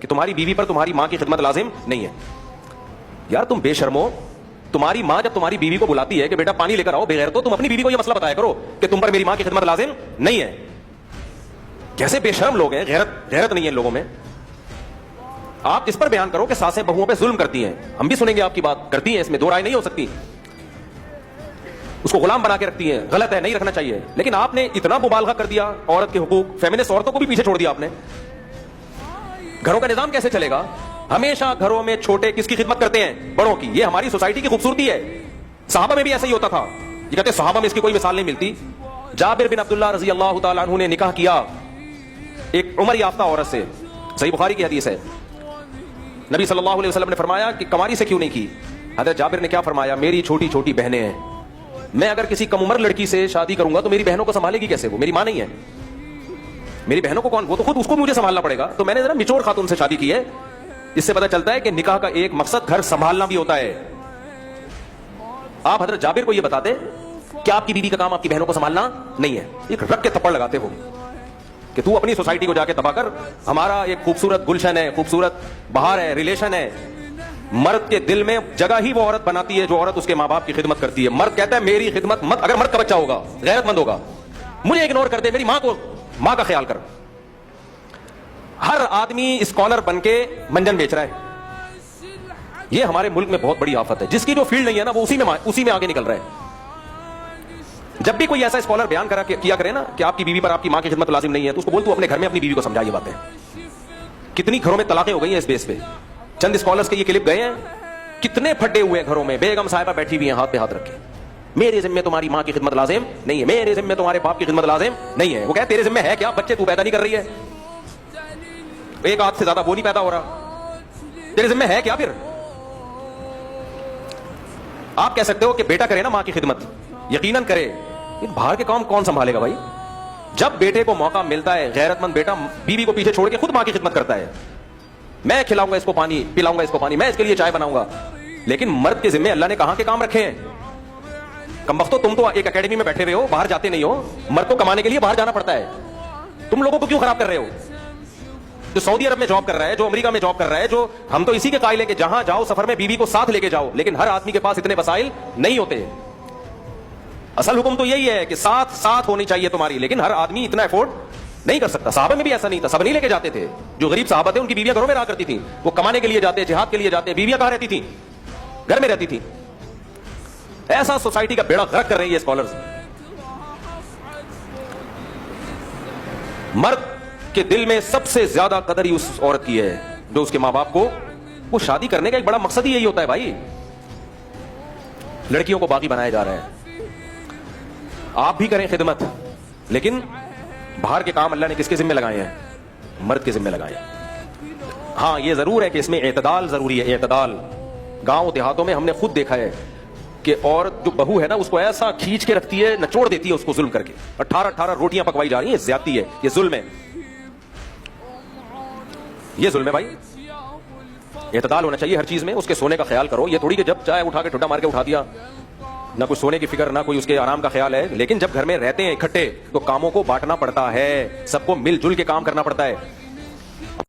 کہ تمہاری بیوی پر تمہاری ماں کی خدمت لازم نہیں ہے. یار تم بے شرمو, تمہاری ماں جب تمہاری بیوی کو بلاتی ہے کہ بیٹا پانی لے کر آؤ, بغیر تو تم اپنی بیوی کو یہ مسئلہ بتایا کرو کہ تم پر میری ماں کی خدمت لازم نہیں ہے. کیسے بے شرم لوگ ہیں, غیرت نہیں ہے ان لوگوں میں. آپ اس پر بیان کرو کہ ساسیں بہوؤں پہ ظلم کرتی ہیں, ہم بھی سنیں گے آپ کی بات, کرتی ہیں, اس میں دو رائے نہیں ہو سکتی. اس کو غلام بنا کے رکھتی ہیں, غلط ہے, نہیں رکھنا چاہیے. لیکن آپ نے اتنا مبالغہ کر دیا عورت کے حقوق, فیمنسٹ عورتوں کو بھی پیچھے چھوڑ دیا آپ نے. گھروں کا نظام کیسے چلے گا؟ ہمیشہ گھروں میں چھوٹے کس کی خدمت کرتے ہیں؟ بڑوں کی. یہ ہماری سوسائٹی کی خوبصورتی ہے. صحابہ میں بھی ایسا ہی ہوتا تھا. یہ کہتے صحابہ میں اس کی کوئی مثال نہیں ملتی. جابر بن عبداللہ رضی اللہ تعالیٰ عنہ نے نکاح کیا ایک عمر یافتہ عورت سے, صحیح بخاری کی حدیث ہے. نبی صلی اللہ علیہ وسلم نے فرمایا کہ کنواری سے کیوں نہیں کی؟ حضرت جابر نے کیا فرمایا, میری چھوٹی چھوٹی بہنیں ہیں, میں اگر کسی کم عمر لڑکی سے شادی کروں گا تو میری بہنوں کو سنبھالے گی کیسے؟ وہ میری ماں نہیں ہے, میری بہنوں کو کون, وہ تو خود اس کو مجھے سنبھالنا پڑے گا. تو میں نے ذرا میچور خاتون سے شادی کی ہے. اس سے پتہ چلتا ہے کہ نکاح کا ایک مقصد گھر سنبھالنا بھی ہوتا ہے. آپ حضرت جابر کو یہ بتاتے کہ آپ کی بیوی کا کام آپ کی بہنوں کو سنبھالنا نہیں ہے. ایک رکھ کے تھپڑ لگاتے ہو کہ تو اپنی سوسائٹی کو جا کے تباہ کر, ہمارا ایک خوبصورت گلشن ہے, خوبصورت بہار ہے, ریلیشن ہے. مرد کے دل میں جگہ ہی وہ عورت بناتی ہے جو عورت اس کے ماں باپ کی خدمت کرتی ہے. مرد کہتا ہے میری خدمت مت, اگر مرد کا بچہ ہوگا غیرت مند ہوگا, مجھے اگنور کر دے, میری ماں کا خیال کر. ہر آدمی اسکالر بن کے منجن بیچ رہا ہے. یہ ہمارے ملک میں بہت بڑی آفت ہے. جس کی جو فیلڈ نہیں ہے نا وہ اسی میں آگے نکل رہا ہے. جب بھی کوئی ایسا اسکالر بیان کیا کرے نا کہ آپ کی بیوی پر آپ کی ماں کی خدمت لازم نہیں ہے, تو اس کو بول تو اپنے گھر میں اپنی بیوی کو سمجھا یہ باتیں. کتنی گھروں میں طلاقیں ہو گئی ہیں اس بیس پہ. چند اسکالرز کے یہ کلپ گئے ہیں, کتنے پھٹے ہوئے گھروں میں بیگم صاحبہ بیٹھی ہوئی ہیں ہاتھ پہ ہاتھ رکھے, میرے ذمے تمہاری ماں کی خدمت لازم نہیں ہے, میرے ذمے تمہارے باپ کی خدمت لازم نہیں ہے. وہ کہے تیرے ذمے ہے کیا, بچے تو پیدا نہیں کر رہی ہے, ایک ہاتھ سے زیادہ وہ نہیں پیدا ہو رہا, تیرے ذمے ہے کیا؟ پھر آپ کہہ سکتے ہو کہ بیٹا کرے نا ماں کی خدمت, یقیناً کرے, باہر کے کام کون سنبھالے گا بھائی؟ جب بیٹے کو موقع ملتا ہے, غیرت مند بیٹا بیوی کو پیچھے چھوڑ کے خود ماں کی خدمت کرتا ہے. میں کھلاؤں گا اس کو پانی, پلاؤں گا اس کو پانی, میں اس کے لیے چائے بناؤں گا. لیکن مرد کے ذمے اللہ نے کہاں کے کام رکھے ہیں؟ کمبختو, تم تو ایک اکیڈمی میں بیٹھے ہوئے ہو, باہر جاتے نہیں ہو. مرد کو کمانے کے لیے باہر جانا پڑتا ہے. تم لوگوں کو کیوں خراب کر رہے ہو؟ جو سعودی عرب میں جاب کر رہا ہے, جو امریکہ میں جاب کر رہا ہے, جو ہم تو اسی کے قائل ہیں کہ جہاں جاؤ سفر میں بیوی کو ساتھ لے کے جاؤ, لیکن ہر آدمی کے پاس اتنے وسائل نہیں ہوتے. اصل حکم تو یہی ہے کہ ساتھ ہونی چاہیے تمہاری, لیکن ہر آدمی اتنا افورڈ نہیں کر سکتا. صحابہ میں بھی ایسا نہیں تھا, سب نہیں لے کے جاتے تھے. جو غریب صحابہ تھے ان کی بیویاں گھروں میں رہا کرتی تھیں, وہ کمانے کے لیے جاتے, جہاد کے لیے جاتے, بیویاں کہاں رہتی تھیں؟ گھر میں رہتی تھیں. ایسا سوسائٹی کا بیڑا غرق کر رہی ہے اسکالرز. مرد کے دل میں سب سے زیادہ قدر ہی اس عورت کی ہے جو اس کے ماں باپ کو, وہ شادی کرنے کا ایک بڑا مقصد ہی یہی ہوتا ہے بھائی. لڑکیوں کو باغی بنایا جا رہا ہے. آپ بھی کریں خدمت, لیکن باہر کے کام اللہ نے کس کے ذمہ لگائے ہیں؟ مرد کے ذمہ لگائے ہیں. ہاں یہ ضرور ہے کہ اس میں اعتدال ضروری ہے, اعتدال. گاؤں دیہاتوں میں ہم نے خود دیکھا ہے کہ عورت جو بہو ہے نا اس کو ایسا کھینچ کے رکھتی ہے, نچوڑ دیتی ہے اس کو ظلم کر کے. 18 روٹیاں پکوائی جا رہی ہیں, زیادتی ہے, یہ ظلم ہے, یہ ظلم ہے بھائی. اعتدال ہونا چاہیے ہر چیز میں. اس کے سونے کا خیال کرو, یہ تھوڑی کہ جب چائے اٹھا کے ٹھڈا مار کے اٹھا دیا, نہ کوئی سونے کی فکر, نہ کوئی اس کے آرام کا خیال ہے. لیکن جب گھر میں رہتے ہیں اکٹھے تو کاموں کو بانٹنا پڑتا ہے, سب کو مل جل کے کام کرنا پڑتا ہے.